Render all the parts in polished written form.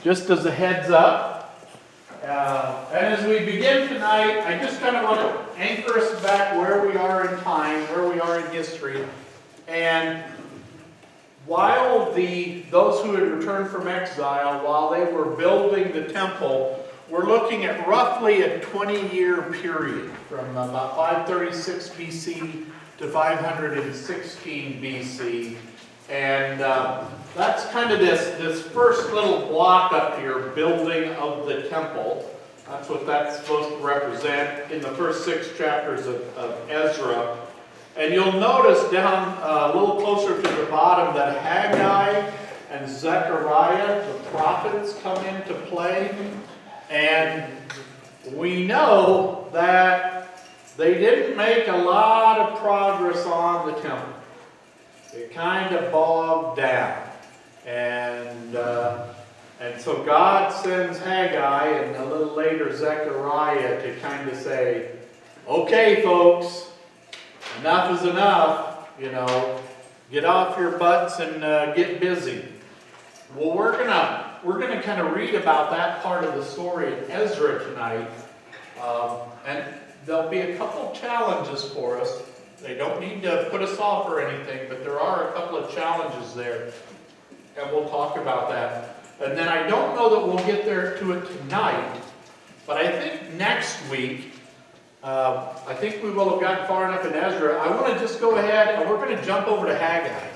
just as a heads up. And as we begin tonight, I just kind of want to anchor us back where we are in time, where we are in history. And while those who had returned from exile, while they were building the temple, we're looking at roughly a 20-year period from about 536 BC to 516 BC. And that's kind of this first little block up here, building of the temple. That's what that's supposed to represent in the first 6 chapters of Ezra. And you'll notice down a little closer to the bottom that Haggai and Zechariah, the prophets, come into play. And we know that they didn't make a lot of progress on the temple. It kind of bogged down. And so God sends Haggai and a little later Zechariah to kind of say, okay, folks, enough is enough, get off your butts and get busy. Well, we're gonna kind of read about that part of the story in Ezra tonight, and there'll be a couple challenges for us. They don't need to put us off or anything, but there are a couple of challenges there, and we'll talk about that. And then I don't know that we'll get there to it tonight, but I think next week, I think we will have gotten far enough in Ezra. I want to just go ahead and we're going to jump over to Haggai.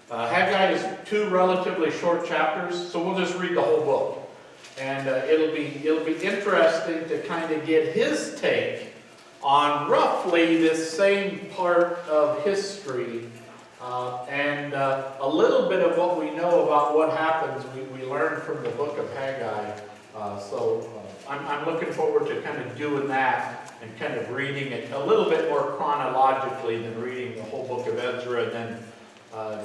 Haggai is 2 relatively short chapters, so we'll just read the whole book. And it'll be interesting to kind of get his take on roughly this same part of history, and a little bit of what we know about what happens we learned from the book of Haggai. So I'm looking forward to kind of doing that and kind of reading it a little bit more chronologically than reading the whole book of Ezra and then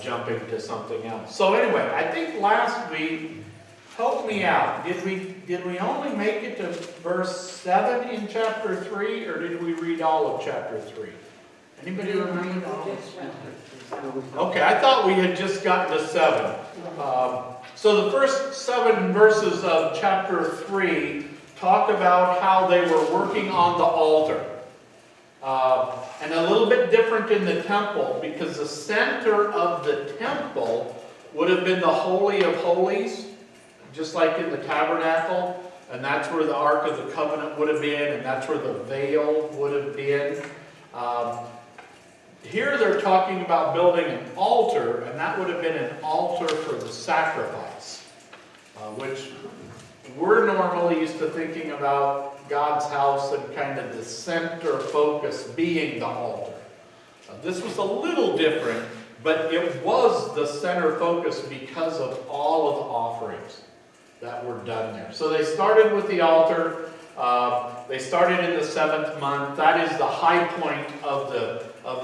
jumping to something else. So anyway, I think last week, help me out. Did we only make it to verse 7 in chapter 3, or did we read all of chapter 3? Anybody remember? Okay, I thought we had just gotten to 7. So the first 7 verses of chapter 3 talk about how they were working on the altar. And a little bit different in the temple, because the center of the temple would have been the Holy of Holies, just like in the tabernacle, and that's where the Ark of the Covenant would have been, and that's where the veil would have been. Here they're talking about building an altar, and that would have been an altar for the sacrifice, which we're normally used to thinking about God's house and kind of the center focus being the altar. This was a little different, but it was the center focus because of all of the offerings that were done there. So they started with the altar. They started in the 7th month. That is the high point of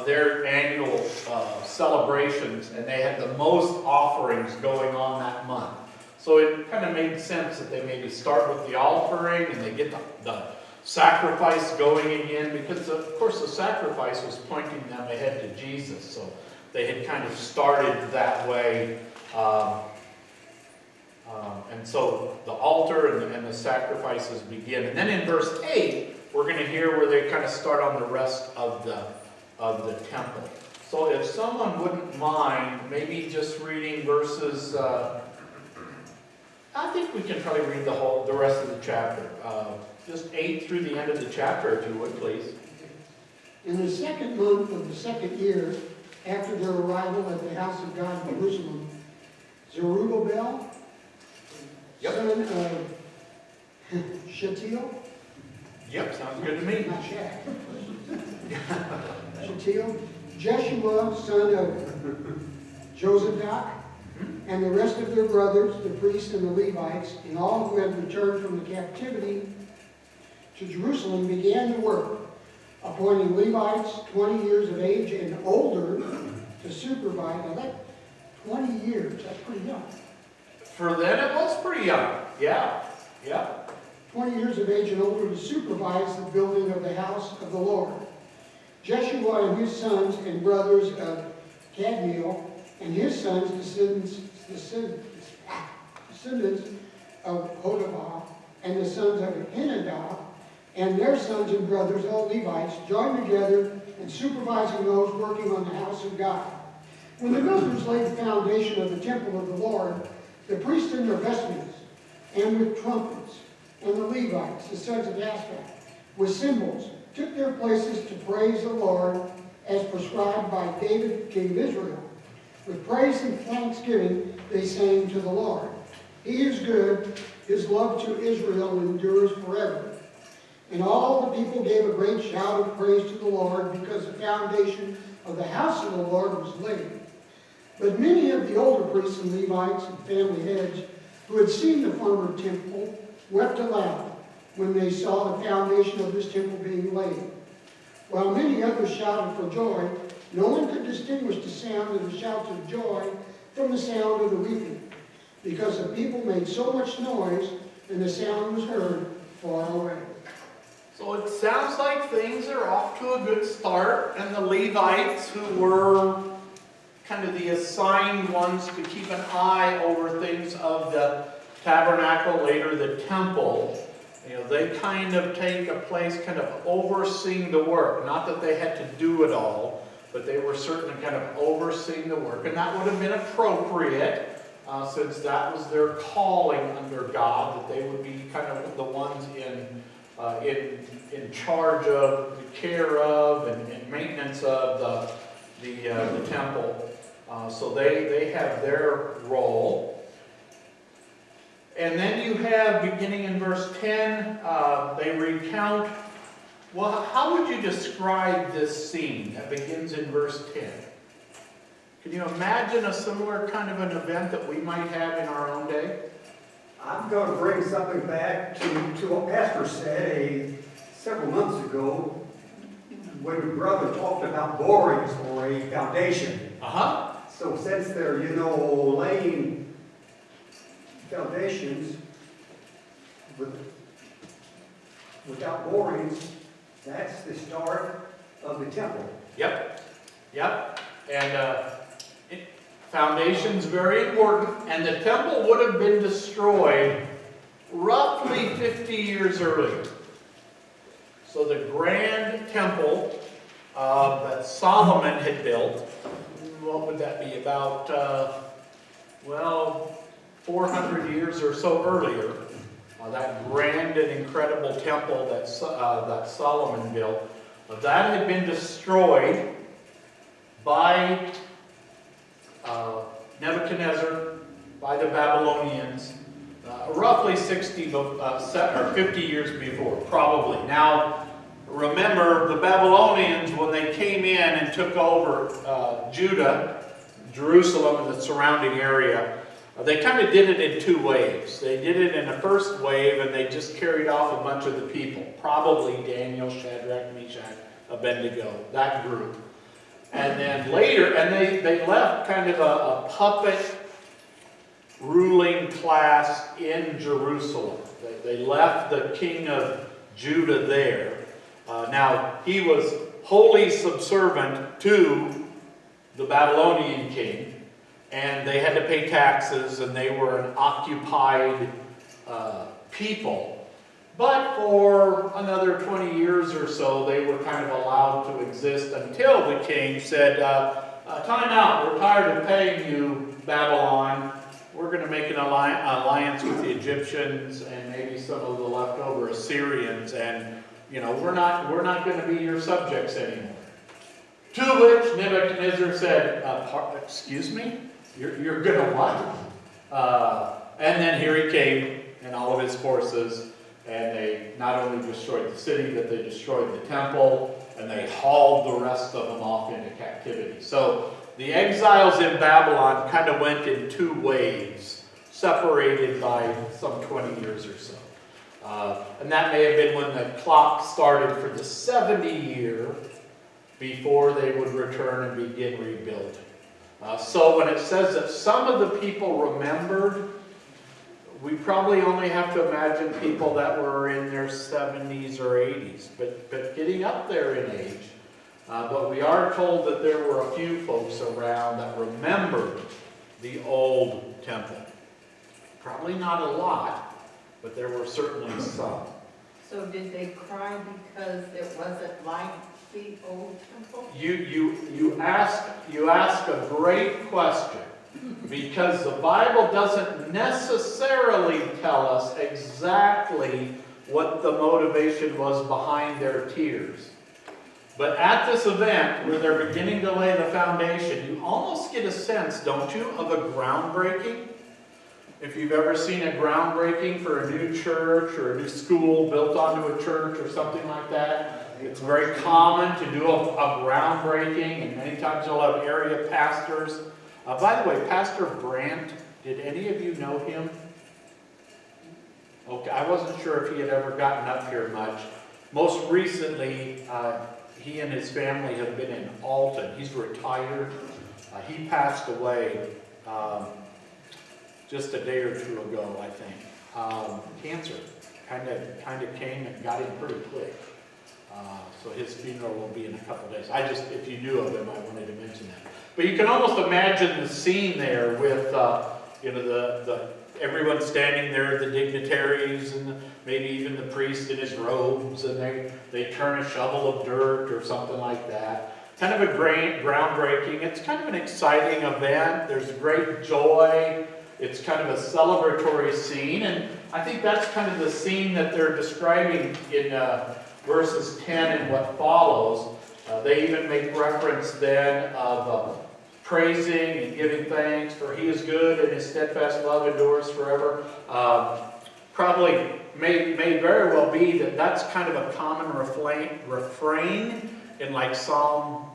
their annual celebrations, and they had the most offerings going on that month. So it kind of made sense that they maybe start with the offering and they get the sacrifice going again, because of course the sacrifice was pointing them ahead to Jesus. So they had kind of started that way. And so the altar and the sacrifices begin. And then in verse 8, we're going to hear where they kind of start on the rest of the temple. So if someone wouldn't mind, maybe just reading verses, I think we can probably read the rest of the chapter. Just 8 through the end of the chapter, if you would, please. In the 2nd month of the 2nd year, after their arrival at the house of God in Jerusalem, Zerubbabel, son of Shealtiel. Yep, sounds good to me. Not Shaq. Shealtiel, Jeshua, son of Josadak, and the rest of their brothers, the priests and the Levites, and all who had returned from the captivity to Jerusalem, began to work, appointing Levites 20 years of age and older to supervise. Now that 20 years, that's pretty young. For then it was pretty young. Yeah. 20 years of age and older to supervise the building of the house of the Lord. Jeshua and his sons and brothers of Kadmiel and his sons, descendants of Hodavah, and the sons of Henadad, and their sons and brothers, all Levites, joined together and supervising those working on the house of God. When the builders laid the foundation of the temple of the Lord, the priests in their vestments, and with trumpets, and the Levites, the sons of Asaph, with cymbals, took their places to praise the Lord as prescribed by David, king of Israel. With praise and thanksgiving they sang to the Lord. He is good, his love to Israel endures forever. And all the people gave a great shout of praise to the Lord, because the foundation of the house of the Lord was laid. But many of the older priests and Levites and family heads who had seen the former temple wept aloud when they saw the foundation of this temple being laid. While many others shouted for joy, no one could distinguish the sound of the shouts of joy from the sound of the weeping, because the people made so much noise and the sound was heard far away. So it sounds like things are off to a good start, and the Levites, who were kind of the assigned ones to keep an eye over things of the tabernacle, later the temple, they kind of take a place kind of overseeing the work. Not that they had to do it all, but they were certainly kind of overseeing the work. And that would have been appropriate, since that was their calling under God, that they would be kind of the ones in charge of the care of and maintenance of the temple. So they have their role. And then you have, beginning in verse 10, they recount, well, how would you describe this scene that begins in verse 10? Can you imagine a similar kind of an event that we might have in our own day? I'm going to bring something back to what Pastor said several months ago when your brother talked about borings for a foundation. So since they're, laying foundations without borings, that's the start of the temple. Yep. And foundation's very important, and the temple would have been destroyed roughly 50 years earlier. So the grand temple that Solomon had built, what would that be, about, 400 years or so earlier, that grand and incredible temple that Solomon built, that had been destroyed by Nebuchadnezzar, by the Babylonians, roughly 60 or 50 years before, probably. Now, remember, the Babylonians, when they came in and took over Judah, Jerusalem, and the surrounding area, they kind of did it in two waves. They did it in the first wave, and they just carried off a bunch of the people, probably Daniel, Shadrach, Meshach, Abednego, that group. And then later, and they left kind of a puppet ruling class in Jerusalem. They left the king of Judah there. Now, he was wholly subservient to the Babylonian king, and they had to pay taxes, and they were an occupied people. But for another 20 years or so, they were kind of allowed to exist until the king said, time out, we're tired of paying you, Babylon. We're going to make an alliance with the Egyptians and maybe some of the leftover Assyrians, and we're not going to be your subjects anymore. To which Nebuchadnezzar said, excuse me? You're going to what? And then here he came and all of his forces, and they not only destroyed the city, but they destroyed the temple, and they hauled the rest of them off into captivity. So the exiles in Babylon kind of went in two waves, separated by some 20 years or so. And that may have been when the clock started for the 70 year before they would return and begin rebuilding. So when it says that some of the people remembered, we probably only have to imagine people that were in their 70s or 80s, but getting up there in age. But we are told that there were a few folks around that remembered the old temple. Probably not a lot, but there were certainly some. So did they cry because it wasn't like the old temple? You ask a great question, because the Bible doesn't necessarily tell us exactly what the motivation was behind their tears. But at this event, where they're beginning to lay the foundation, you almost get a sense, don't you, of a groundbreaking? If you've ever seen a groundbreaking for a new church or a new school built onto a church or something like that, it's very common to do a groundbreaking, and many times you'll have area pastors. By the way, Pastor Brandt, did any of you know him? Okay, I wasn't sure if he had ever gotten up here much. Most recently, he and his family have been in Alton. He's retired. He passed away just a day or two ago, I think. Cancer kind of came and got him pretty quick. So his funeral will be in a couple days. If you knew of him, I wanted to mention that. But you can almost imagine the scene there with, everyone standing there, the dignitaries, and maybe even the priest in his robes, and they turn a shovel of dirt or something like that. Kind of a groundbreaking. It's kind of an exciting event. There's great joy. It's kind of a celebratory scene, and I think that's kind of the scene that they're describing in verses 10 and what follows. They even make reference then of praising and giving thanks, for he is good and his steadfast love endures forever. Probably may very well be that that's kind of a common refrain in like Psalm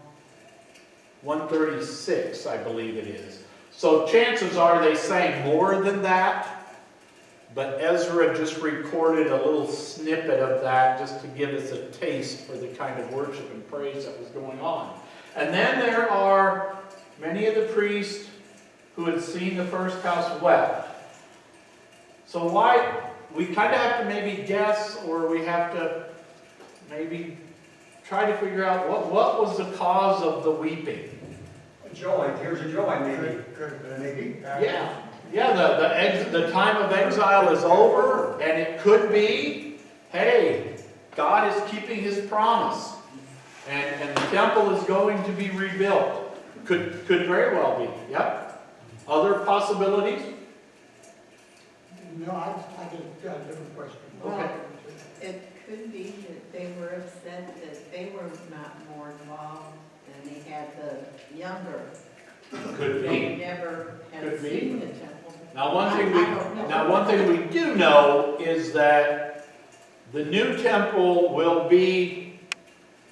136, I believe it is. So chances are they sang more than that, but Ezra just recorded a little snippet of that just to give us a taste for the kind of worship and praise that was going on. And then there are many of the priests who had seen the first house wept. So why? We kind of have to maybe guess, or we have to maybe try to figure out what was the cause of the weeping. Joy, tears of joy, maybe. Yeah, the time of exile is over, and it could be, hey, God is keeping his promise, and the temple is going to be rebuilt. Could very well be, yep. Other possibilities? No, I got a different question. Well, it could be that they were upset that they were not more involved and they had the younger. Could They be. never had Could be. seen the temple. Now one thing we do know is that the new temple will be,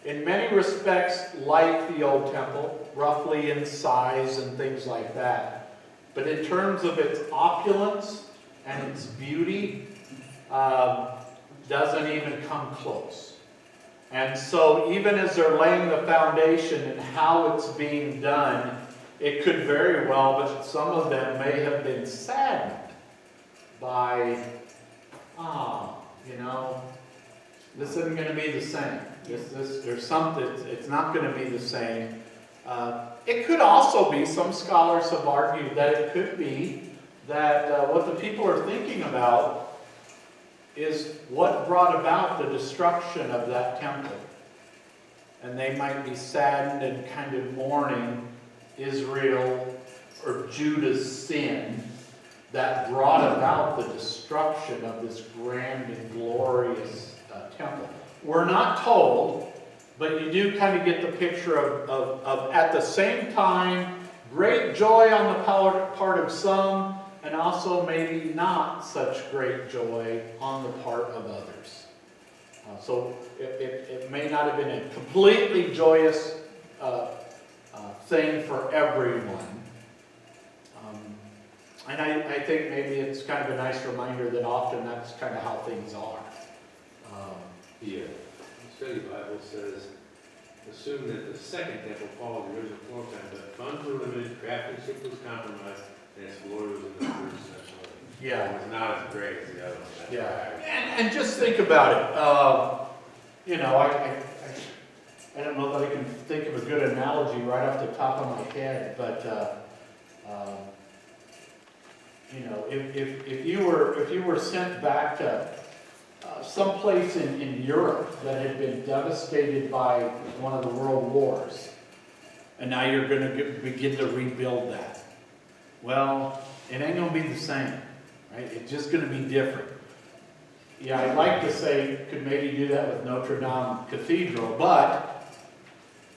in many respects, like the old temple, roughly in size and things like that. But in terms of its opulence and its beauty, doesn't even come close. And so even as they're laying the foundation and how it's being done, it could very well, but some of them may have been saddened by, this isn't going to be the same. There's something, it's not going to be the same. It could also be, some scholars have argued that it could be that what the people are thinking about is what brought about the destruction of that temple. And they might be saddened and kind of mourning Israel or Judah's sin that brought about the destruction of this grand and glorious temple. We're not told, but you do kind of get the picture of at the same time, great joy on the part of some, and also maybe not such great joy on the part of others. So it may not have been a completely joyous thing for everyone. And I think maybe it's kind of a nice reminder that often that's kind of how things are. Yeah. The study Bible says, assume that the second temple followed the original floor plan, but funds were limited, craftsmanship was compromised, and its glory was in the first century. Yeah. It was not as great as the other one. That's Yeah. why And just think about it. I don't know that I can think of a good analogy right off the top of my head, but You know, if you were sent back to someplace in Europe that had been devastated by one of the world wars, and now you're going to begin to rebuild that. Well, it ain't going to be the same, right? It's just going to be different. Yeah, I'd like to say could maybe do that with Notre Dame Cathedral, but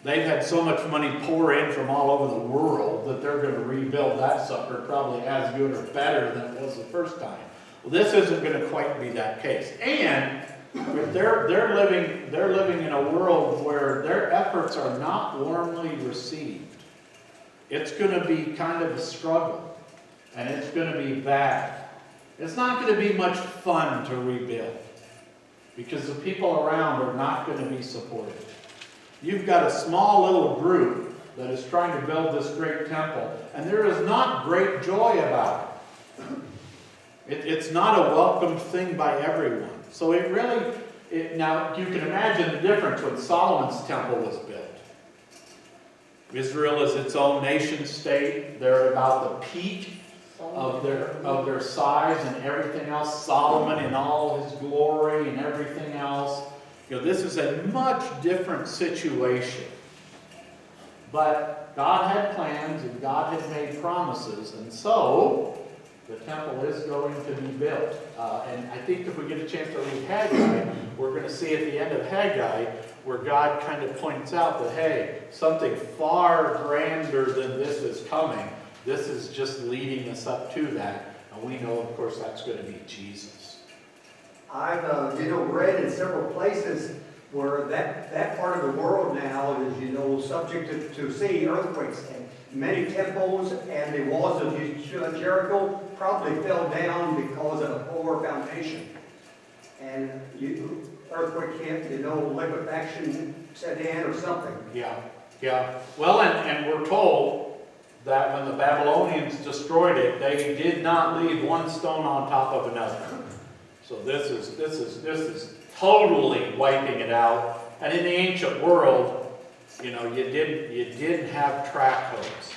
they've had so much money pour in from all over the world that they're going to rebuild that sucker probably as good or better than it was the first time. Well, this isn't going to quite be that case. And they're living in a world where their efforts are not warmly received. It's going to be kind of a struggle, and it's going to be bad. It's not going to be much fun to rebuild because the people around are not going to be supportive. You've got a small little group that is trying to build this great temple, and there is not great joy about it. It's not a welcomed thing by everyone. So now you can imagine the difference when Solomon's temple was built. Israel is its own nation state. They're at about the peak of their size and everything else. Solomon in all his glory and everything else. You know, this is a much different situation. But God had plans and God had made promises, and so the temple is going to be built. And I think if we get a chance to read Haggai, we're going to see at the end of Haggai where God kind of points out that, hey, something far grander than this is coming. This is just leading us up to that. And we know, of course, that's going to be Jesus. I've, read in several places where that part of the world now is, subject to seeing earthquakes. And many temples and the walls of Jericho probably fell down because of a poor foundation. And earthquake hit, liquefaction set in or something. Yeah. Well, and we're told that when the Babylonians destroyed it, they did not leave one stone on top of another. So this is totally wiping it out. And in the ancient world, you didn't have track hoes.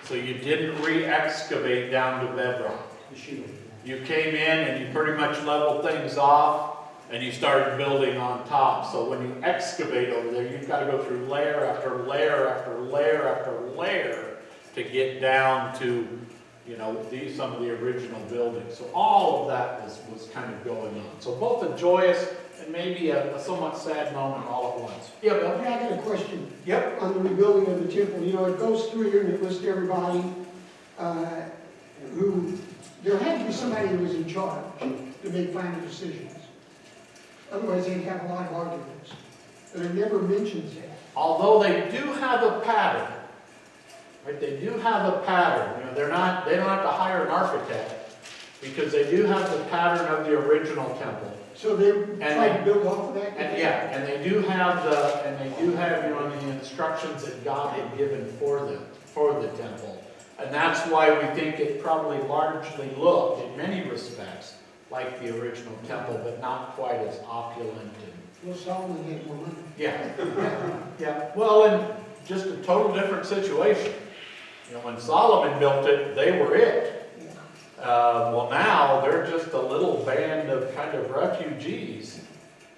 So you didn't re-excavate down to bedrock. You came in and you pretty much leveled things off and you started building on top. So when you excavate over there, you've got to go through layer after layer after layer after layer to get down to, some of the original buildings. So all of that was kind of going on. So both a joyous and maybe a somewhat sad moment all at once. Yeah, Bill? Yeah, I got a question. Yep. On the rebuilding of the temple. It goes through here and it lists everybody who, there had to be somebody who was in charge to make final decisions. Otherwise they'd have a lot of arguments. But it never mentions that. Although they do have a pattern. Right? They do have a pattern. They don't have to hire an architect because they do have the pattern of the original temple. So they try to build off of that? And they do have the instructions that God had given for the temple. And that's why we think it probably largely looked, in many respects, like the original temple, but not quite as opulent. Well, Solomon had more money. Yeah. Well, and just a total different situation. When Solomon built it, they were it. Well, now they're just a little band of kind of refugees.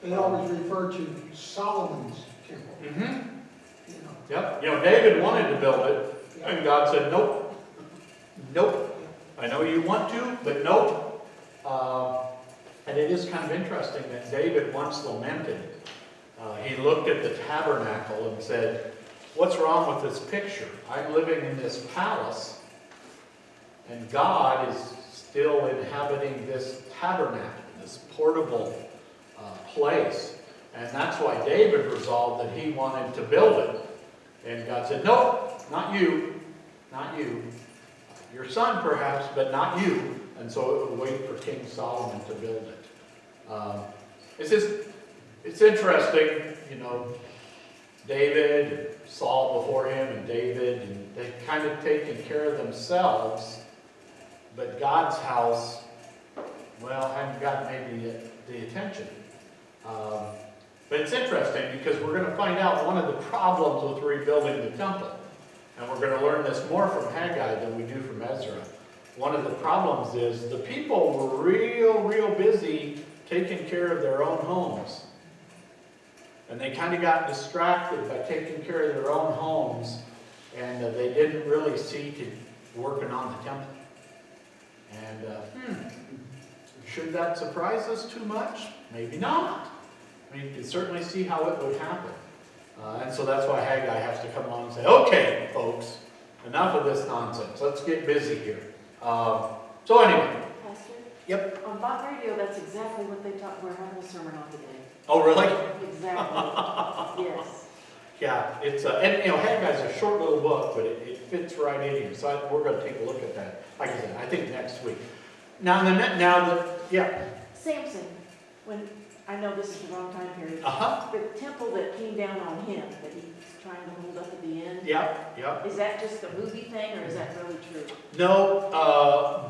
They always refer to Solomon's temple. Mm-hmm. Yep. David wanted to build it, and God said, nope. I know you want to, but nope. And it is kind of interesting that David once lamented. He looked at the tabernacle and said, what's wrong with this picture? I'm living in this palace, and God is still inhabiting this tabernacle, this portable place. And that's why David resolved that he wanted to build it. And God said, nope, not you. Your son perhaps, but not you. And so it would wait for King Solomon to build it. It's interesting, David, and Saul before him, and David, and they've kind of taken care of themselves, but God's house, hadn't gotten maybe the attention. But it's interesting because we're going to find out one of the problems with rebuilding the temple, and we're going to learn this more from Haggai than we do from Ezra. one of the problems is the people were real busy taking care of their own homes. And they kind of got distracted by taking care of their own homes, and they didn't really see to working on the temple. And should that surprise us too much? Maybe not. I mean, you can certainly see how it would happen. And so that's why Haggai has to come along and say, okay, folks, enough of this nonsense. Let's get busy here. So anyway. Pastor? Yep. On Bob Radio, that's exactly what they taught, we're having a sermon on today. Oh, really? Exactly. Yes. Yeah, it's and you know, Haggai's a short little book, but it fits right in here. So we're going to take a look at that. Like I said, I think next week. Yeah. Samson, when, I know this is the wrong time period, Uh-huh. the temple that came down on him, that he's trying to hold up at the end, Yeah. is that just a movie thing, or is that really true? No,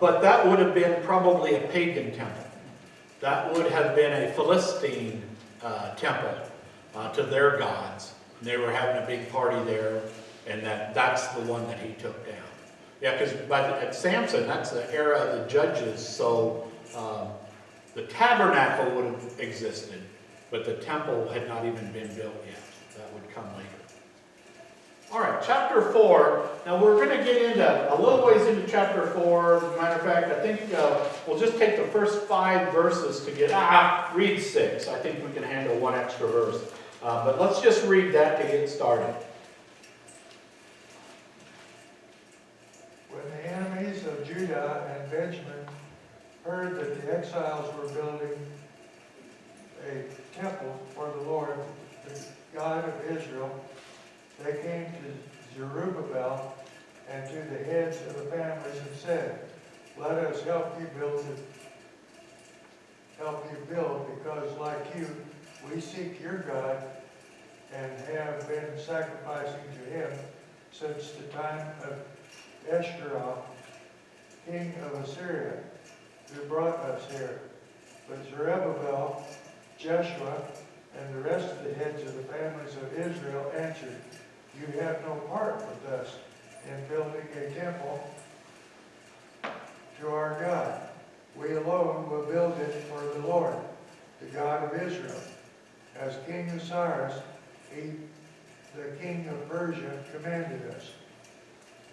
but that would have been probably a pagan temple. That would have been a Philistine temple to their gods. And they were having a big party there, and that's the one that he took down. Yeah, because at Samson, that's the era of the judges, so the tabernacle would have existed, but the temple had not even been built yet. That would come later. All right, chapter 4. Now we're going to get into a little ways into chapter 4. As a matter of fact, I think we'll just take the first 5 verses to get. Read 6. I think we can handle one extra verse. But let's just read that to get started. When the enemies of Judah and Benjamin heard that the exiles were building a temple for the Lord, the God of Israel, they came to Zerubbabel and to the heads of the families and said, "Let us help you build, because like you, we seek your God and have been sacrificing to him since the time of Ezra, king of Assyria, who brought us here." But Zerubbabel, Jeshua, and the rest of the heads of the families of Israel answered, "You have no part with us in building a temple to our God. We alone will build it for the Lord, the God of Israel. As King Cyrus, the king of Persia, commanded us."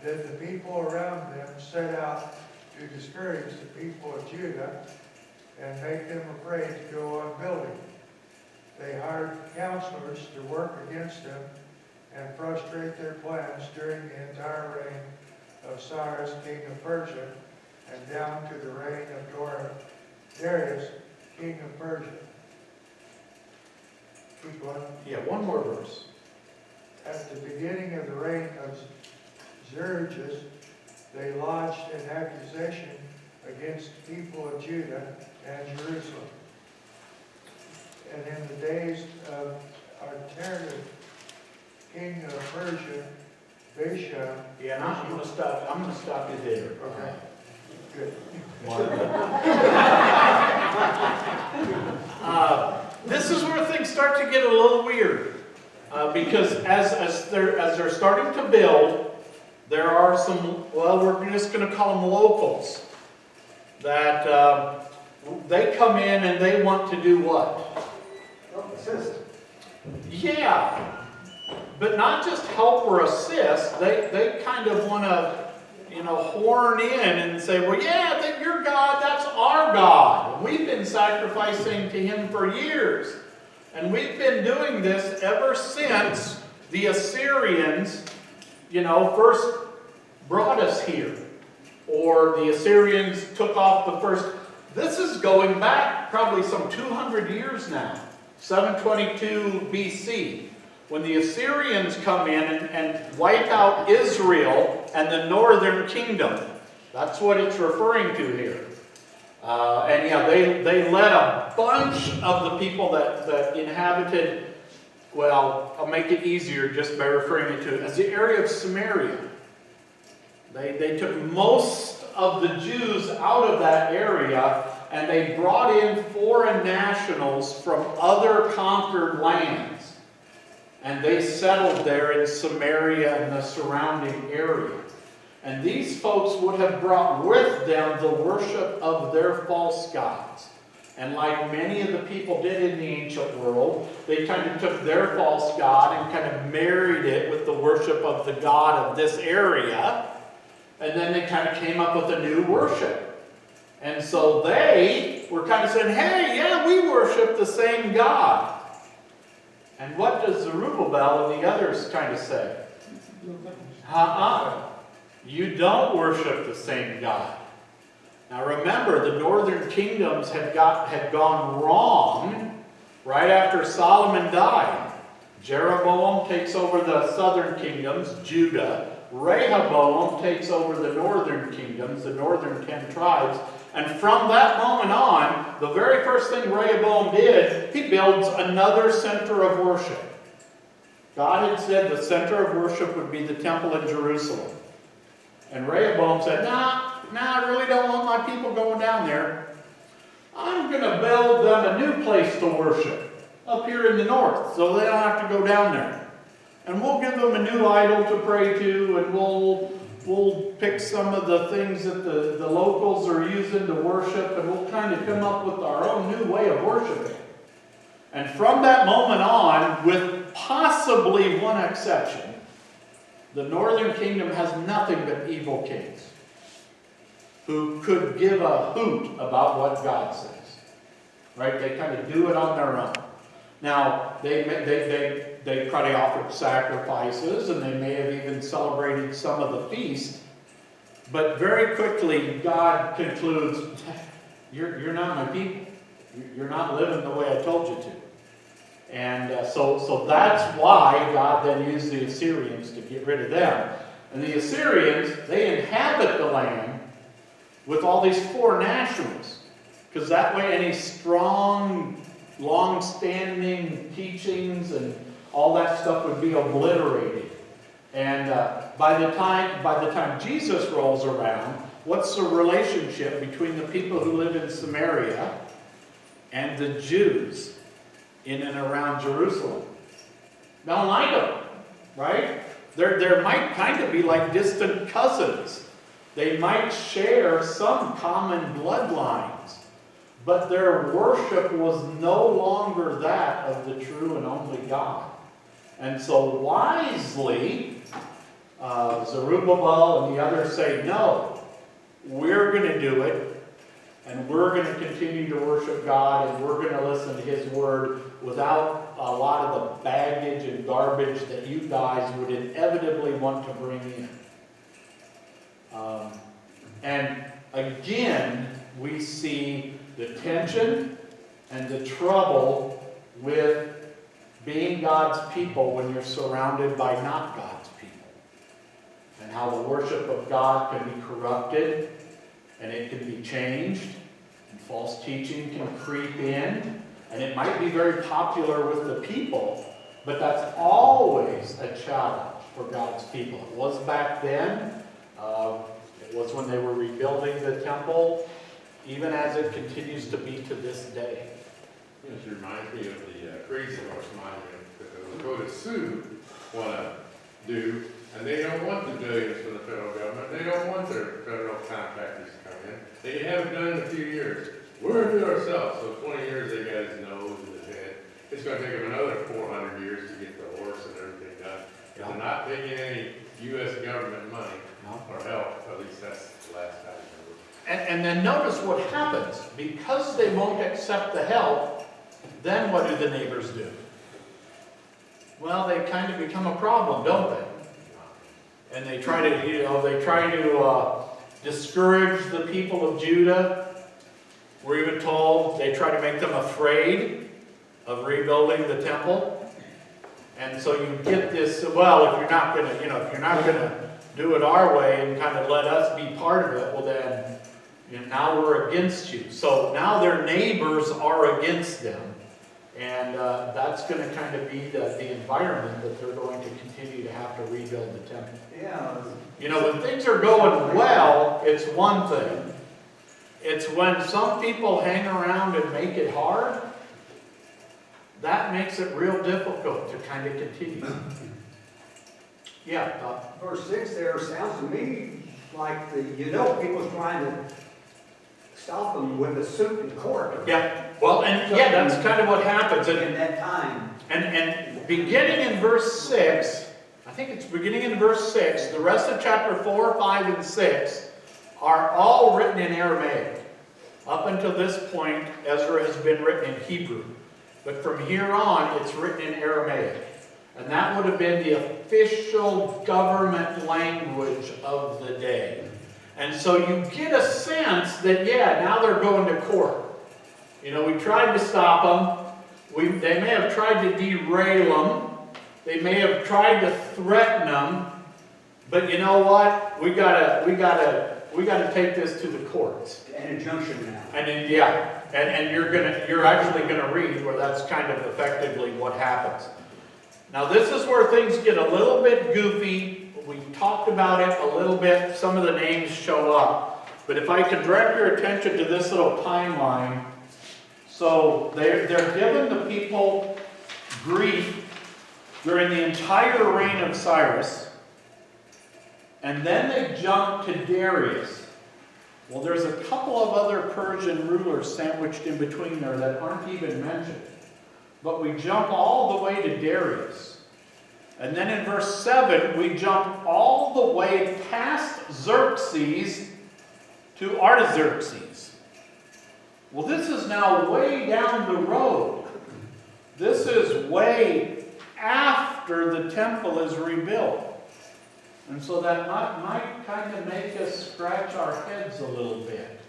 Then the people around them set out to discourage the people of Judah and make them afraid to go on building. They hired counselors to work against them and frustrate their plans during the entire reign of Cyrus, king of Persia, and down to the reign of Darius, king of Persia. Keep going. Yeah, one more verse. At the beginning of the reign of Xerxes, they lodged an accusation against the people of Judah and Jerusalem. And in the days of Artaxerxes, king of Persia, Baasha. Yeah, and I'm going to stop you there. Okay. Good. This is where things start to get a little weird, because as they're starting to build, there are some, well, we're just going to call them locals, that they come in and they want to do what? Help assist. Yeah, but not just help or assist. They kind of want to, horn in and say, well, yeah, that your God, that's our God. We've been sacrificing to him for years. And we've been doing this ever since the Assyrians, first brought us here. Or the Assyrians took off the first. This is going back probably some 200 years now. 722 BC. When the Assyrians come in and wipe out Israel and the northern kingdom. That's what it's referring to here. They led a bunch of the people that inhabited, well, I'll make it easier just by referring to it as the area of Samaria. They took most of the Jews out of that area and they brought in foreign nationals from other conquered lands. And they settled there in Samaria and the surrounding area. And these folks would have brought with them the worship of their false gods. And like many of the people did in the ancient world, they kind of took their false god and kind of married it with the worship of the god of this area. And then they kind of came up with a new worship. And so they were kind of saying, hey, yeah, we worship the same God. And what does Zerubbabel and the others kind of say? You don't worship the same God. Now remember, the northern kingdoms had gone wrong right after Solomon died. Jeroboam takes over the southern kingdoms, Judah. Rehoboam takes over the northern kingdoms, the northern 10 tribes. And from that moment on, the very first thing Rehoboam did, he builds another center of worship. God had said the center of worship would be the temple in Jerusalem. And Rehoboam said, nah, I really don't want my people going down there. I'm going to build them a new place to worship up here in the north so they don't have to go down there. And we'll give them a new idol to pray to, and we'll pick some of the things that the locals are using to worship, and we'll kind of come up with our own new way of worshiping. And from that moment on, with possibly one exception, the northern kingdom has nothing but evil kings who could give a hoot about what God says. Right? They kind of do it on their own. Now, they probably offered sacrifices, and they may have even celebrated some of the feast. But very quickly, God concludes, you're not my people. You're not living the way I told you to. And so that's why God then used the Assyrians to get rid of them. And the Assyrians, they inhabit the land with all these foreign nationals. Because that way any strong, long-standing teachings and all that stuff would be obliterated. And by the time Jesus rolls around, what's the relationship between the people who live in Samaria and the Jews in and around Jerusalem? Don't like them, right? There might kind of be like distant cousins. They might share some common bloodlines, but their worship was no longer that of the true and only God. And so wisely, Zerubbabel and the others say, no, we're going to do it, and we're going to continue to worship God, and we're going to listen to His word without a lot of the baggage and garbage that you guys would inevitably want to bring in. And again, we see the tension and the trouble with being God's people when you're surrounded by not God's people. And how the worship of God can be corrupted, and it can be changed, and false teaching can creep in, and it might be very popular with the people, but that's always a challenge for God's people. It was back then. It was when they were rebuilding the temple, even as it continues to be to this day. This reminds me of the crazy horse monument that the Dakota Sioux want to do, and they don't want the billions from the federal government. They don't want their federal contractors to come in. They haven't done it in a few years. We're going to do it ourselves. So 20 years they got his nose and his head. It's going to take them another 400 years to get the horse and everything done. If they're not taking any U.S. government money or help, at least that's the last time. And then notice what happens. Because they won't accept the help, then what do the neighbors do? Well, they kind of become a problem, don't they? And they try to, discourage the people of Judah. We're even told they try to make them afraid of rebuilding the temple. And so you get this, well, if you're not gonna do it our way and kind of let us be part of it, well then, now we're against you. So now their neighbors are against them. And that's going to kind of be the environment that they're going to continue to have to rebuild the temple. Yeah. When things are going well, it's one thing. It's when some people hang around and make it hard, that makes it real difficult to kind of continue. Yeah. Verse 6 there sounds to me like people's trying to stop them with a suit and court. Yeah, well, and yeah, that's kind of what happens. In that time. And beginning in verse 6, I think it's beginning in verse 6, the rest of chapter 4, 5, and 6 are all written in Aramaic. Up until this point, Ezra has been written in Hebrew. But from here on, it's written in Aramaic. And that would have been the official government language of the day. And so you get a sense that, yeah, now they're going to court. You know, we tried to stop them. They may have tried to derail them. They may have tried to threaten them. But you know what? We gotta take this to the courts. An injunction now. And then, yeah, and you're actually gonna read where that's kind of effectively what happens. Now this is where things get a little bit goofy. We talked about it a little bit. Some of the names show up. But if I could direct your attention to this little timeline. So they're giving the people grief during the entire reign of Cyrus. And then they jump to Darius. Well, there's a couple of other Persian rulers sandwiched in between there that aren't even mentioned. But we jump all the way to Darius. And then in verse 7, we jump all the way past Xerxes to Artaxerxes. Well, this is now way down the road. This is way after the temple is rebuilt. And so that might kind of make us scratch our heads a little bit.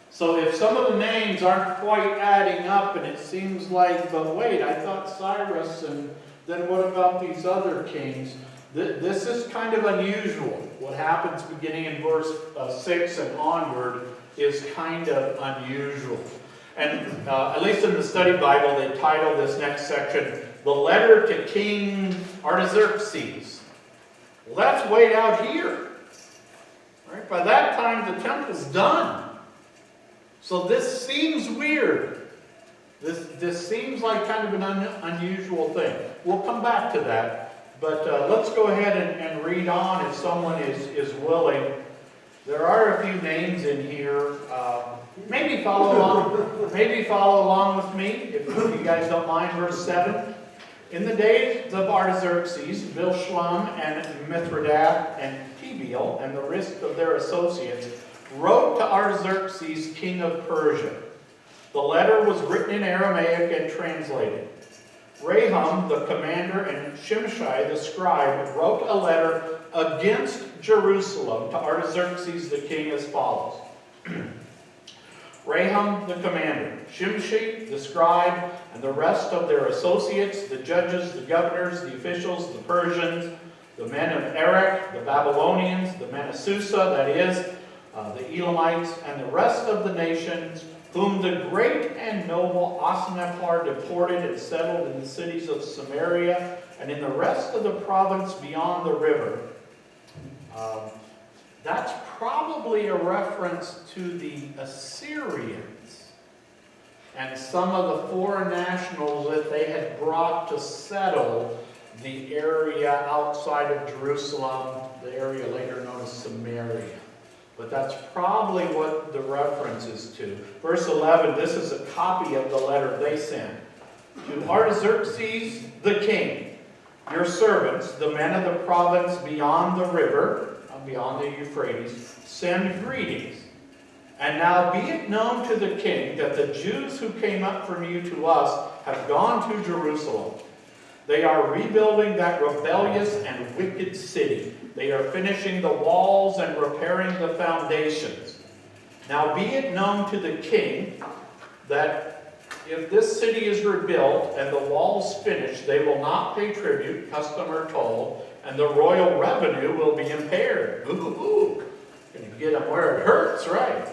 So if some of the names aren't quite adding up and it seems like, but wait, I thought Cyrus, and then what about these other kings? This is kind of unusual. What happens beginning in verse 6 and onward is kind of unusual. And at least in the study Bible, they title this next section, The Letter to King Artaxerxes. Well, that's way out here. Right? By that time, the temple's done. So this seems weird. This seems like kind of an unusual thing. We'll come back to that. But let's go ahead and read on if someone is willing. There are a few names in here. Maybe follow along with me, if you guys don't mind. Verse 7. In the days of Artaxerxes, Bilshalom and Mithridath and Tabeel and the rest of their associates wrote to Artaxerxes, king of Persia. The letter was written in Aramaic and translated. Raham, the commander, and Shimshai, the scribe, wrote a letter against Jerusalem to Artaxerxes the king as follows. Raham, the commander, Shimshai, the scribe, and the rest of their associates, the judges, the governors, the officials, the Persians, the men of Erech, the Babylonians, the men of Susa, that is, the Elamites, and the rest of the nations, whom the great and noble Osnaphar deported and settled in the cities of Samaria and in the rest of the province beyond the river. That's probably a reference to the Assyrians and some of the foreign nationals that they had brought to settle the area outside of Jerusalem, the area later known as Samaria. But that's probably what the reference is to. Verse 11, this is a copy of the letter they sent. To Artaxerxes the king, your servants, the men of the province beyond the river, beyond the Euphrates, send greetings. And now be it known to the king that the Jews who came up from you to us have gone to Jerusalem. They are rebuilding that rebellious and wicked city. They are finishing the walls and repairing the foundations. Now be it known to the king that if this city is rebuilt and the walls finished, they will not pay tribute, custom or toll, and the royal revenue will be impaired. Ooh. Gonna get them where it hurts, right?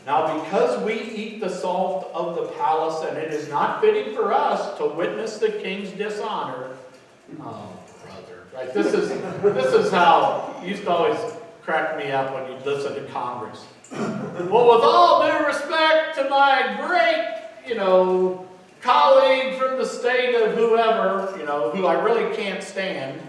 Now because we eat the salt of the palace, and it is not fitting for us to witness the king's dishonor. Oh, brother. Right? This is how it used to always crack me up when you'd listen to Congress. Well, with all due respect to my great, colleague from the state of whoever, who I really can't stand,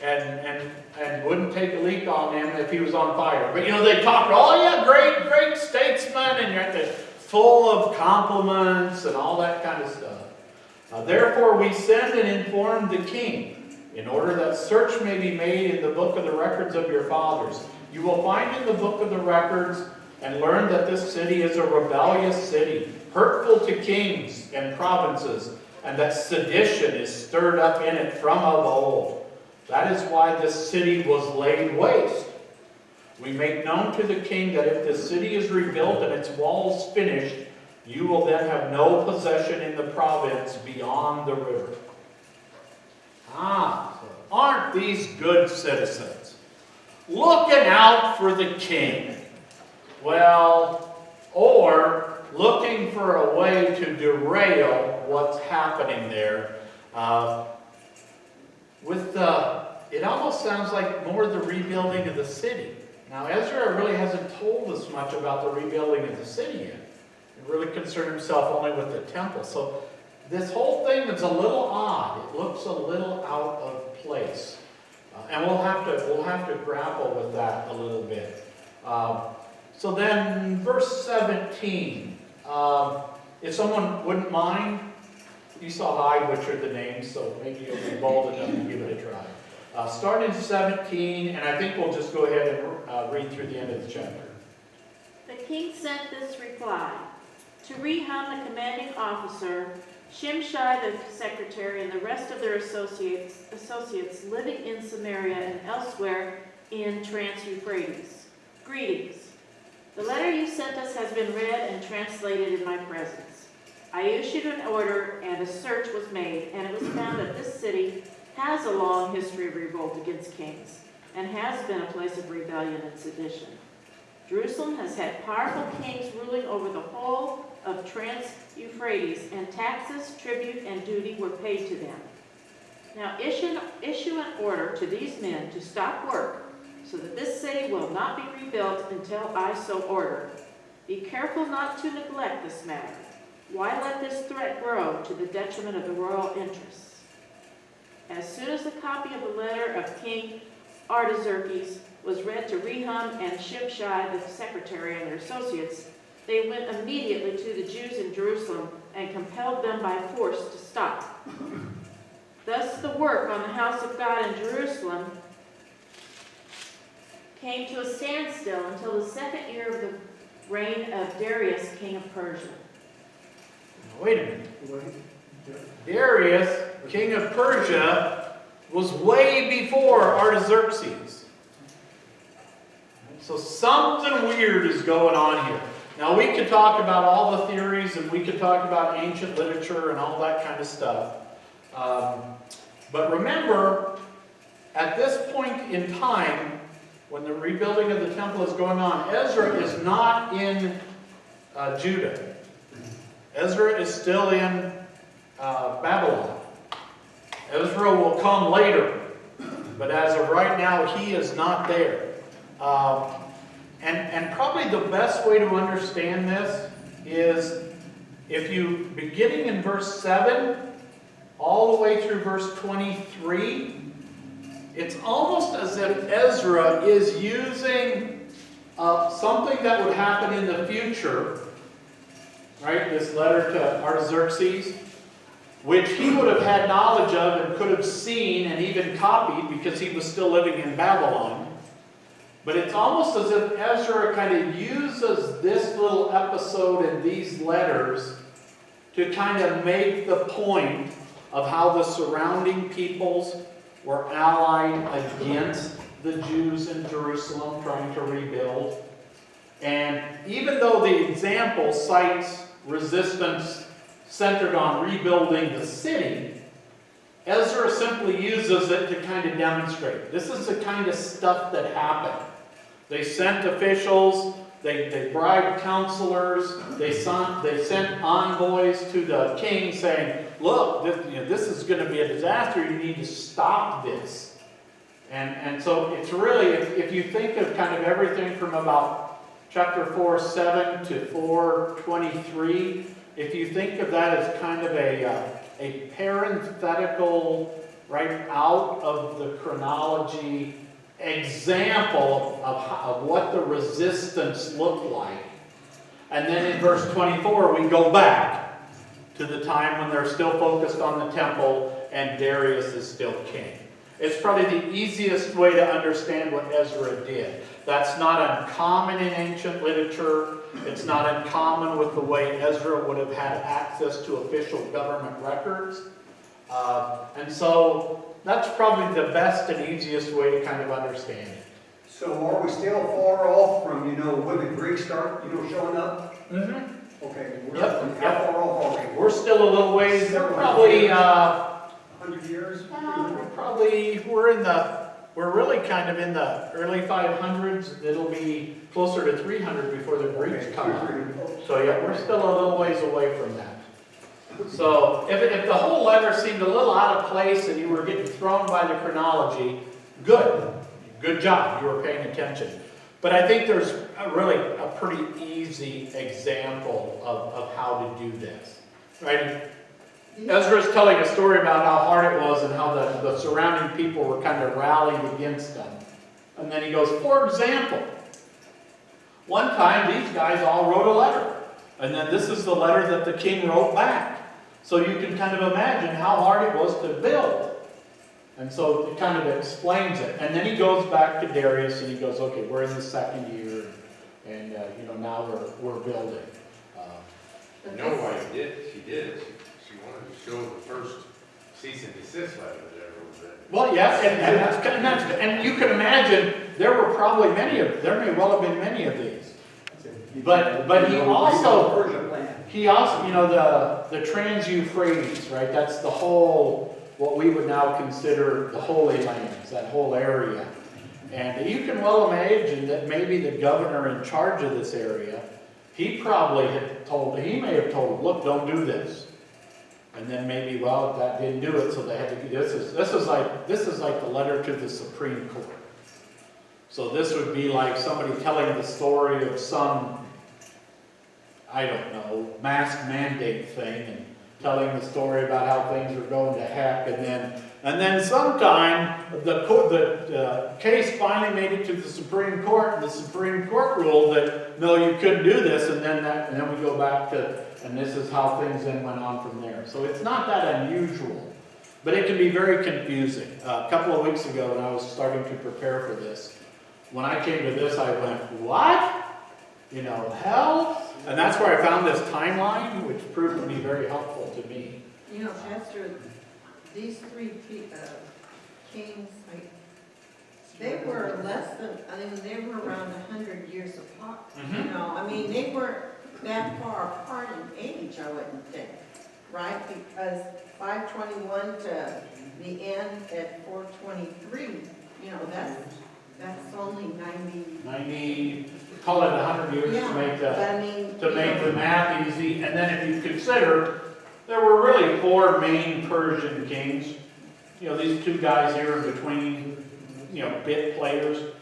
and wouldn't take a leak on him if he was on fire. But they talked, oh yeah, great, great statesman, and you're full of compliments and all that kind of stuff. Therefore we send and inform the king, in order that search may be made in the book of the records of your fathers. You will find in the book of the records and learn that this city is a rebellious city, hurtful to kings and provinces, and that sedition is stirred up in it from of old. That is why this city was laid waste. We make known to the king that if the city is rebuilt and its walls finished, you will then have no possession in the province beyond the river. Aren't these good citizens? Looking out for the king. Well, or looking for a way to derail what's happening there. It almost sounds like more the rebuilding of the city. Now, Ezra really hasn't told us much about the rebuilding of the city yet. He really concerned himself only with the temple. So this whole thing is a little odd. It looks a little out of place. And we'll have to grapple with that a little bit. So then, verse 17. If someone wouldn't mind, you saw how I butchered the names, so maybe you'll be bold enough to give it a try. Start in 17, and I think we'll just go ahead and read through the end of the chapter. The king sent this reply to Rehum, the commanding officer, Shimshai, the secretary, and the rest of their associates living in Samaria and elsewhere in Trans-Euphrates. Greetings. The letter you sent us has been read and translated in my presence. I issued an order and a search was made, and it was found that this city has a long history of revolt against kings and has been a place of rebellion and sedition. Jerusalem has had powerful kings ruling over the whole of Trans-Euphrates, and taxes, tribute, and duty were paid to them. Now issue an order to these men to stop work, so that this city will not be rebuilt until I so order. Be careful not to neglect this matter. Why let this threat grow to the detriment of the royal interests? As soon as the copy of the letter of King Artaxerxes was read to Rehum and Shimshai, the secretary, and their associates, they went immediately to the Jews in Jerusalem and compelled them by force to stop. Thus the work on the house of God in Jerusalem came to a standstill until the second year of the reign of Darius, king of Persia. Now, wait a minute. Darius, king of Persia, was way before Artaxerxes. So something weird is going on here. Now, we could talk about all the theories, and we could talk about ancient literature and all that kind of stuff. But remember, at this point in time, when the rebuilding of the temple is going on, Ezra is not in Judah. Ezra is still in Babylon. Ezra will come later, but as of right now, he is not there. And probably the best way to understand this is if you, beginning in verse 7, all the way through verse 23, it's almost as if Ezra is using something that would happen in the future, right? This letter to Artaxerxes, which he would have had knowledge of and could have seen and even copied because he was still living in Babylon. But it's almost as if Ezra kind of uses this little episode in these letters to kind of make the point of how the surrounding peoples were allied against the Jews in Jerusalem trying to rebuild. And even though the example cites resistance centered on rebuilding the city, Ezra simply uses it to kind of demonstrate. This is the kind of stuff that happened. They sent officials, they bribed counselors, they sent envoys to the king saying, look, this is going to be a disaster, you need to stop this. And so it's really, if you think of kind of everything from about chapter 4:7 to 4:23, if you think of that as kind of a parenthetical right out of the chronology example of what the resistance looked like. And then in verse 24, we go back to the time when they're still focused on the temple and Darius is still king. It's probably the easiest way to understand what Ezra did. That's not uncommon in ancient literature. It's not uncommon with the way Ezra would have had access to official government records. And so that's probably the best and easiest way to kind of understand it. So are we still far off from, when the Greeks start, showing up? Mm-hmm. Okay. Yep. How far off are we? We're still a little ways. We're probably, 100 years? we're really kind of in the early 500s. It'll be closer to 300 before the Greeks come up. So yeah, we're still a little ways away from that. So if the whole letter seemed a little out of place and you were getting thrown by the chronology, good job, you were paying attention. But I think there's really a pretty easy example of how to do this, right? Ezra's telling a story about how hard it was and how the surrounding people were kind of rallying against them. And then he goes, for example, one time these guys all wrote a letter. And then this is the letter that the king wrote back. So you can kind of imagine how hard it was to build. And so it kind of explains it. And then he goes back to Darius and he goes, okay, we're in the second year. And, now we're building. You know why she did it? She wanted to show the first cease and desist letter that ever was written. Well, yes, and you can imagine there may well have been many of these. But he also, the Trans-Euphrates, right? That's the whole, what we would now consider the Holy Lands, that whole area. And you can well imagine that maybe the governor in charge of this area, he may have told, look, don't do this. And then maybe, that didn't do it, so they had to do this. This is like the letter to the Supreme Court. So this would be like somebody telling the story of some, mask mandate thing and telling the story about how things are going to heck, and then sometime the case finally made it to the Supreme Court, and the Supreme Court ruled that no, you couldn't do this, and then we go back to, and this is how things then went on from there. So it's not that unusual, but it can be very confusing. A couple of weeks ago, when I was starting to prepare for this, when I came to this, I went, what? Hell? And that's where I found this timeline, which proved to be very helpful to me. Pastor, these three kings, they were they were around 100 years apart. Mm-hmm. They weren't that far apart in age, I wouldn't think, right? Because 521 to the end at 423, that's only 90, call it 100 years to make the math easy. And then if you consider, there were really four main Persian kings. These two guys here in between, bit players.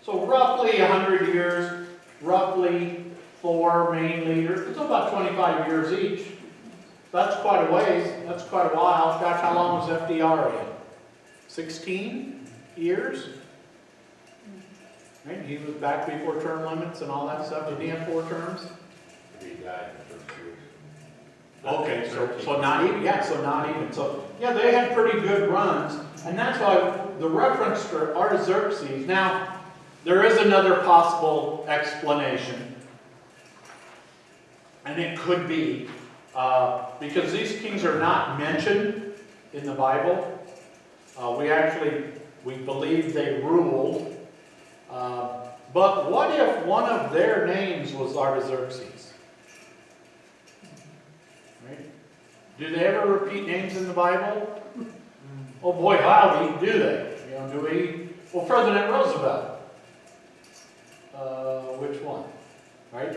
So roughly 100 years, roughly four main leaders. It's about 25 years each. That's quite a ways. That's quite a while. Gosh, how long was FDR in? 16 years? Right? He was back before term limits and all that stuff. Did he have 4 terms? He died in the first years. Okay, so not even. So yeah, they had pretty good runs, and that's why the reference to Artaxerxes. Now, there is another possible explanation, and it could be because these kings are not mentioned in the Bible. We believe they ruled. But what if one of their names was Artaxerxes? Right? Do they ever repeat names in the Bible? Oh boy, howdy, do they? Do we? Well, President Roosevelt. Which one? Right?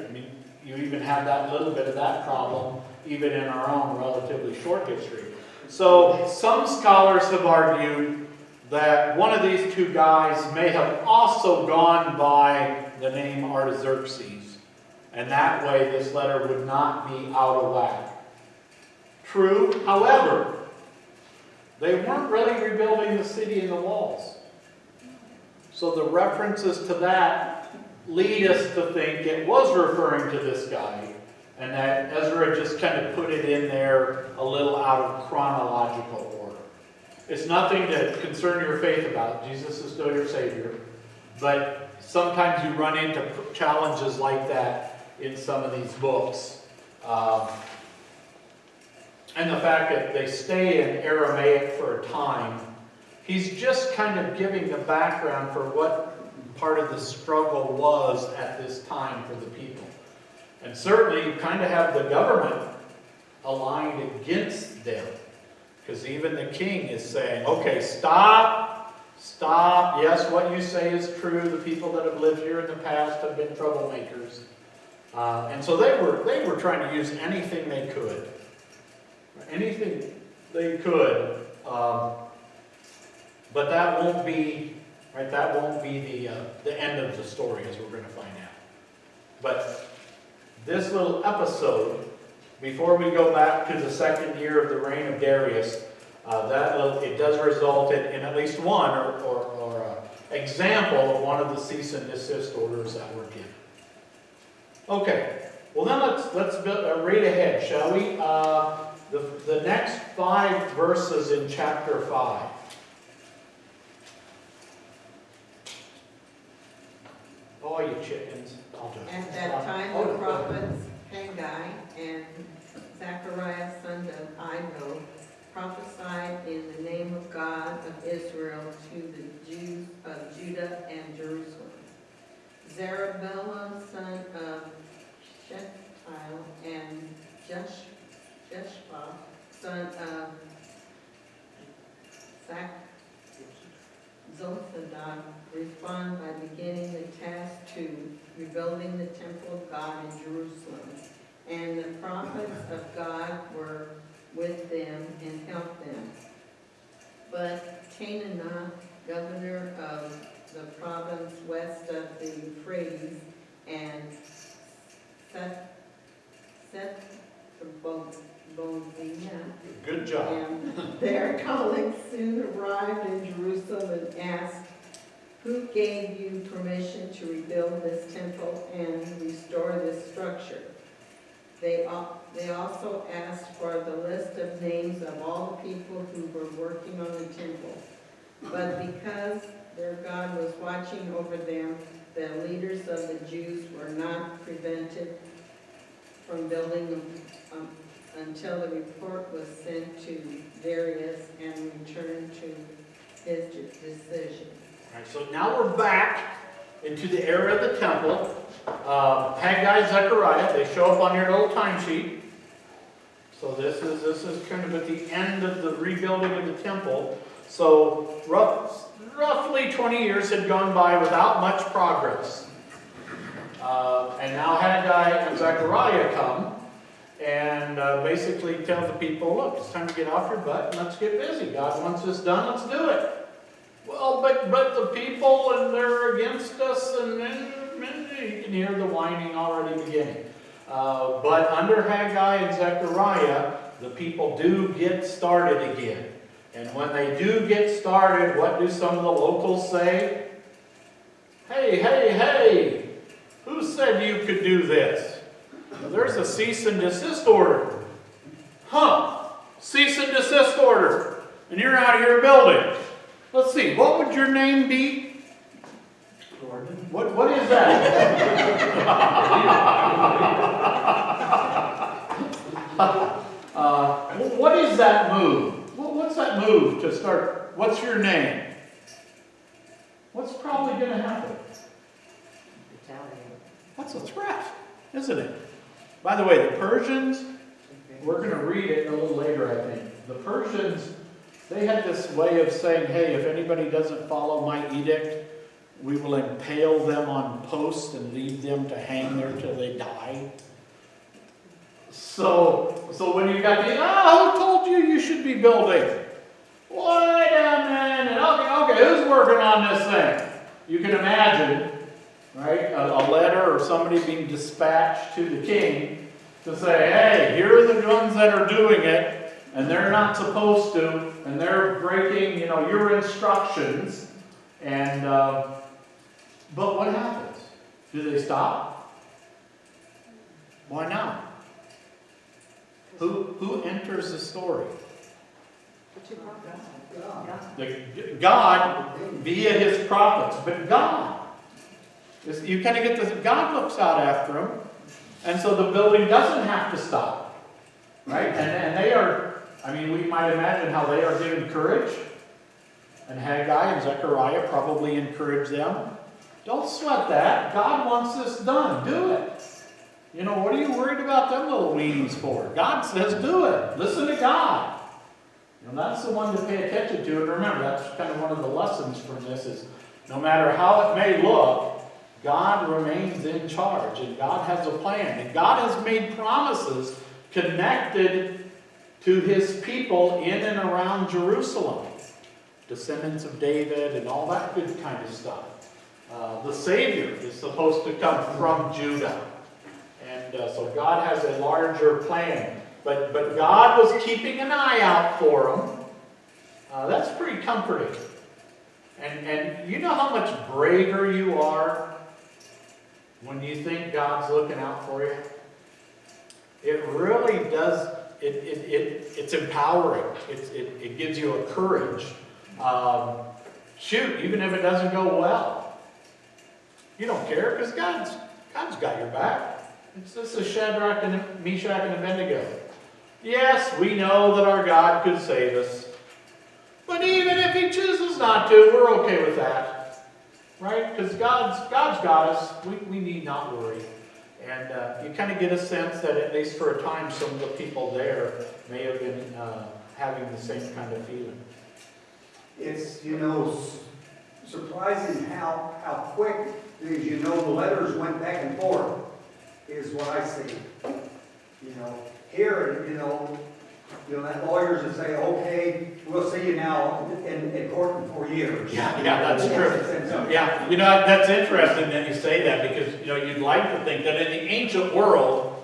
You even have that little bit of that problem, even in our own relatively short history. So some scholars have argued that one of these two guys may have also gone by the name Artaxerxes, and that way this letter would not be out of whack. True, however, They weren't really rebuilding the city and the walls. So the references to that lead us to think it was referring to this guy, and that Ezra just kind of put it in there a little out of chronological order. It's nothing to concern your faith about. Jesus is still your Savior. But sometimes you run into challenges like that in some of these books. And the fact that they stay in Aramaic for a time, he's just kind of giving the background for what part of the struggle was at this time for the people. And certainly you kind of have the government aligned against them. Because even the king is saying, okay, stop, yes, what you say is true. The people that have lived here in the past have been troublemakers. And so they were trying to use anything they could. Anything they could. But that won't be, right, that won't be the end of the story, as we're going to find out. But this little episode, before we go back to the second year of the reign of Darius, it does result in at least one or example of one of the cease and desist orders that were given. Okay, well then let's read ahead, shall we? The next 5 verses in chapter 5. Oh, you chickens. I'll do it. At that time, the prophets Haggai and Zechariah, son of Iddo, prophesied in the name of God of Israel to the Jews of Judah and Jerusalem. Zerubbabel, son of Shealtiel, and Jeshua, son of Zophadad, respond by beginning the task to rebuilding the temple of God in Jerusalem. And the prophets of God were with them and helped them. But Hananiah, governor of the province west of the Euphrates, and Good job. and their colleagues soon arrived in Jerusalem and asked, "Who gave you permission to rebuild this temple and restore this structure?" They also asked for the list of names of all the people who were working on the temple. But because their God was watching over them, the leaders of the Jews were not prevented from building until the report was sent to Darius and returned to his decision. All right, so now we're back into the era of the temple. Haggai, Zechariah, they show up on your little timesheet. So this is kind of at the end of the rebuilding of the temple. So roughly 20 years had gone by without much progress. And now Haggai and Zechariah come and basically tell the people, look, it's time to get off your butt and let's get busy. God wants this done, let's do it. Well, but the people, and they're against us, and you can hear the whining already beginning. But under Haggai and Zechariah, the people do get started again. And when they do get started, what do some of the locals say? Hey, who said you could do this? Well, there's a cease and desist order. Cease and desist order. And you're out here building. Let's see, what would your name be? Gordon. What is that? What is that move? What's that move to start? What's your name? What's probably going to happen? That's a threat, isn't it? By the way, the Persians, we're going to read it a little later, I think. The Persians, they had this way of saying, hey, if anybody doesn't follow my edict, we will impale them on posts and leave them to hang there till they die. So when you got the, who told you should be building? Wait a minute. Okay, who's working on this thing? You can imagine, right, a letter or somebody being dispatched to the king to say, hey, here are the ones that are doing it. and they're not supposed to, and they're breaking, your instructions, and, but what happens? Do they stop? Why not? Who enters the story? God via his prophets, but God. You kind of get this, God looks out after them, and so the building doesn't have to stop, right? And they are, we might imagine how they are given courage, and Haggai and Zechariah probably encourage them. Don't sweat that. God wants this done. Do it. What are you worried about them little weenies for? God says do it. Listen to God. That's the one to pay attention to. And remember, that's kind of one of the lessons from this is no matter how it may look, God remains in charge. And God has a plan. And God has made promises connected to his people in and around Jerusalem. Descendants of David and all that good kind of stuff. The Savior is supposed to come from Judah. And so God has a larger plan. But God was keeping an eye out for them. That's pretty comforting. And you know how much braver you are when you think God's looking out for you? It really does. It's empowering. It gives you a courage. Shoot, even if it doesn't go well. You don't care because God's got your back. It's just a Shadrach and Meshach and Abednego. Yes, we know that our God could save us. But even if he chooses not to, we're okay with that. Right? Because God's got us. We need not worry. And you kind of get a sense that at least for a time, some of the people there may have been having the same kind of feeling. It's, surprising how quick these, the letters went back and forth, is what I see. Here, that lawyers would say, okay, we'll see you now in court in 4 years. Yeah, that's true. Yeah, that's interesting that you say that because, you'd like to think that in the ancient world,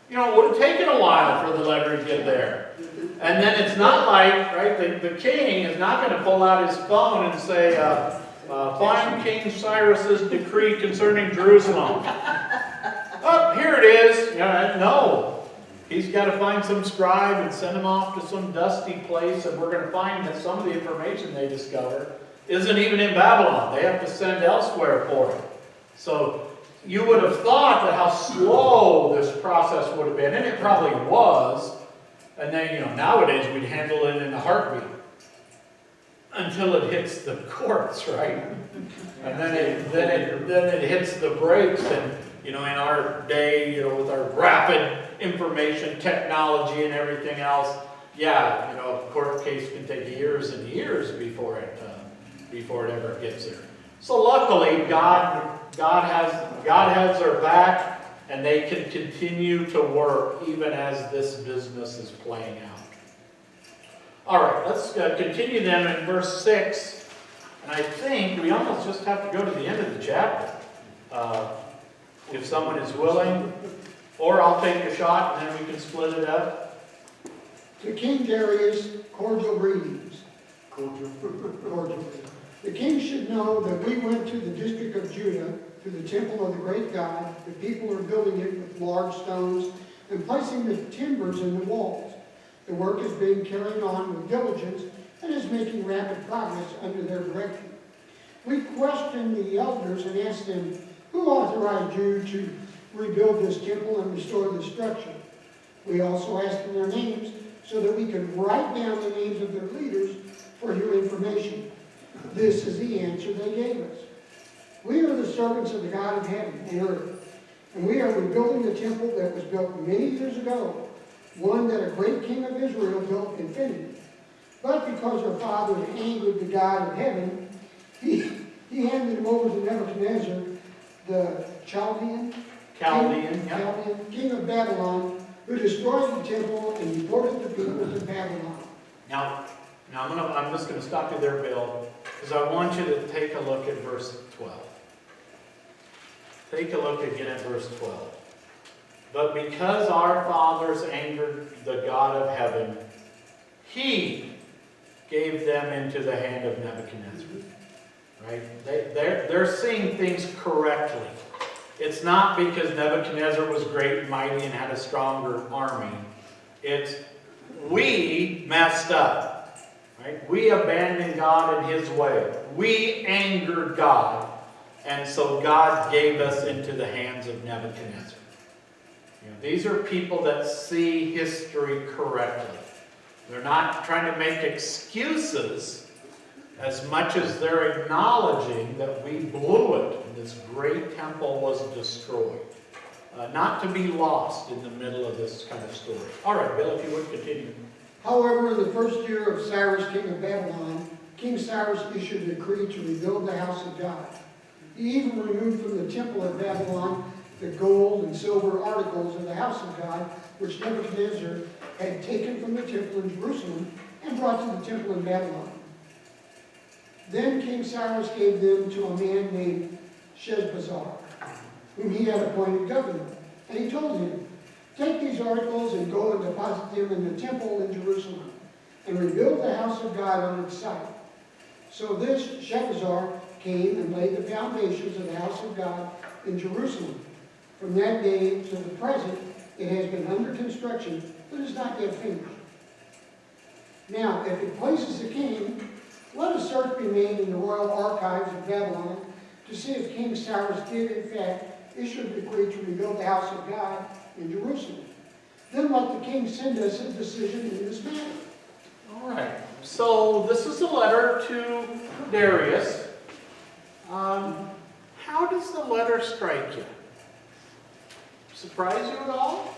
it would have taken a while for the letter to get there. And then it's not like, right, the king is not going to pull out his phone and say, find King Cyrus's decree concerning Jerusalem. Oh, here it is. No. He's got to find some scribe and send him off to some dusty place, and we're going to find that some of the information they discover isn't even in Babylon. They have to send elsewhere for it. So you would have thought that how slow this process would have been, and it probably was. And then, nowadays we'd handle it in a heartbeat until it hits the courts, right? And then it hits the brakes, and in our day, with our rapid information technology and everything else, a court case can take years and years before it ever gets there. So luckily, God has their back. And they can continue to work even as this business is playing out. All right, let's continue then in verse 6. And I think we almost just have to go to the end of the chapter. If someone is willing, or I'll take a shot and then we can split it up. To King Darius, cordial greetings. Cordial. The king should know that we went to the district of Judah, to the temple of the great God. The people are building it with large stones and placing the timbers in the walls. The work is being carried on with diligence and is making rapid progress under their direction. We questioned the elders and asked them, who authorized you to rebuild this temple and restore the structure? We also asked them their names so that we could write down the names of their leaders for your information. This is the answer they gave us. We are the servants of the God of heaven and earth, and we are rebuilding the temple that was built many years ago, one that a great king of Israel built and finished. But because our fathers angered the God of heaven, he handed him over to Nebuchadnezzar, the Chaldean, king of Babylon, who destroyed the temple and deported the people to Babylon. Now I'm just going to stop you there, Bill, because I want you to take a look at verse 12. Take a look again at verse 12. But because our fathers angered the God of heaven, He gave them into the hand of Nebuchadnezzar. Right? They're seeing things correctly. It's not because Nebuchadnezzar was great and mighty and had a stronger army. It's we messed up. Right? We abandoned God and His way. We angered God. And so God gave us into the hands of Nebuchadnezzar. These are people that see history correctly. They're not trying to make excuses as much as they're acknowledging that we blew it and this great temple was destroyed. Not to be lost in the middle of this kind of story. All right, Bill, if you would continue. However, in the first year of Cyrus, king of Babylon, King Cyrus issued a decree to rebuild the house of God. He even removed from the temple at Babylon the gold and silver articles of the house of God, which Nebuchadnezzar had taken from the temple in Jerusalem and brought to the temple in Babylon. Then King Cyrus gave them to a man named Sheshbazzar, whom he had appointed governor. And he told him, "Take these articles and go and deposit them in the temple in Jerusalem, and rebuild the house of God on its site." So this Sheshbazzar came and laid the foundations of the house of God in Jerusalem. From that day to the present, it has been under construction, but is not yet finished. Now, if it pleases the king, let a search be made in the royal archives of Babylon to see if King Cyrus did, in fact, issue a decree to rebuild the house of God in Jerusalem. Then let the king send us a decision in this matter. All right. So this is a letter to Darius. How does the letter strike you? Surprise you at all?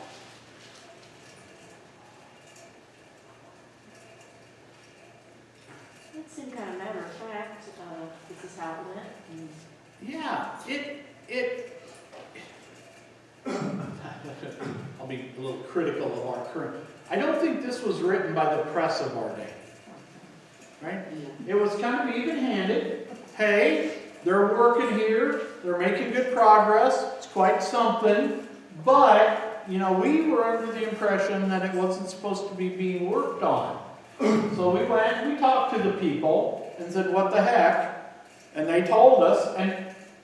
It seemed kind of matter of fact, this is how it went. Yeah, I'll be a little critical of our current. I don't think this was written by the press of our day. Right? It was kind of even-handed. Hey, they're working here. They're making good progress. It's quite something. But, we were under the impression that it wasn't supposed to be being worked on. So we went and we talked to the people and said, what the heck? And they told us, and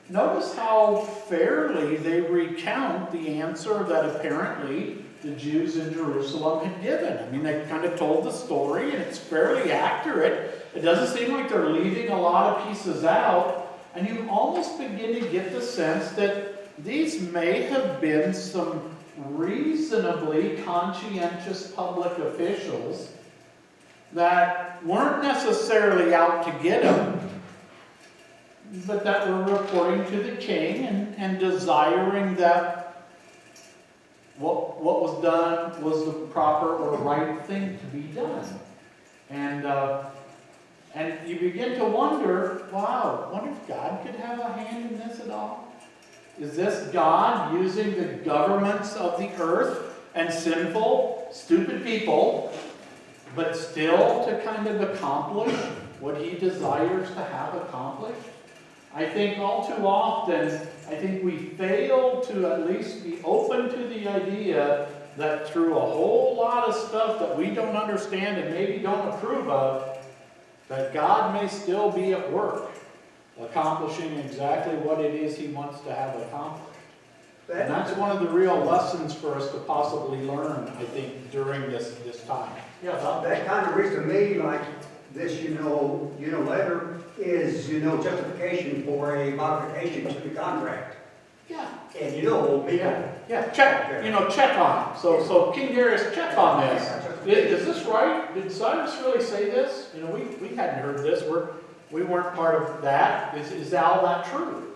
notice how fairly they recount the answer that apparently the Jews in Jerusalem had given. I mean, they kind of told the story, and it's fairly accurate. It doesn't seem like they're leaving a lot of pieces out, and you almost begin to get the sense that these may have been some reasonably conscientious public officials that weren't necessarily out to get them, but that were reporting to the king and desiring that what was done was the proper or right thing to be done. And you begin to wonder, wow, wonder if God could have a hand in this at all? Is this God using the governments of the earth and sinful, stupid people, but still to kind of accomplish what He desires to have accomplished? I think all too often, we fail to at least be open to the idea that through a whole lot of stuff that we don't understand and maybe don't approve of, that God may still be at work, accomplishing exactly what it is He wants to have accomplished. And that's one of the real lessons for us to possibly learn, I think, during this time. Yeah, Bob? That kind of reads to me like this, letter is, justification for a modification to the contract. Yeah. And people. Yeah, check, check on it. So King Darius, check on this. Is this right? Did Cyrus really say this? We hadn't heard this. We weren't part of that. Is all that true?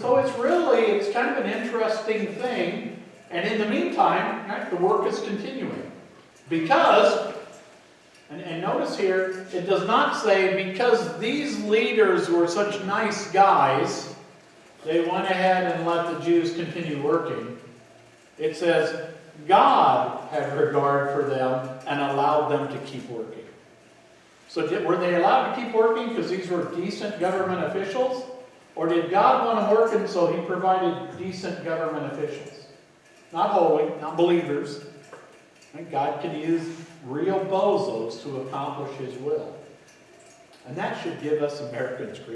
So it's kind of an interesting thing. And in the meantime, right, the work is continuing. Because, and notice here, it does not say because these leaders were such nice guys, they went ahead and let the Jews continue working. It says God had regard for them and allowed them to keep working. So were they allowed to keep working because these were decent government officials? Or did God want them working so He provided decent government officials? Not holy, not believers. And God can use real bozos to accomplish his will. And that should give us Americans great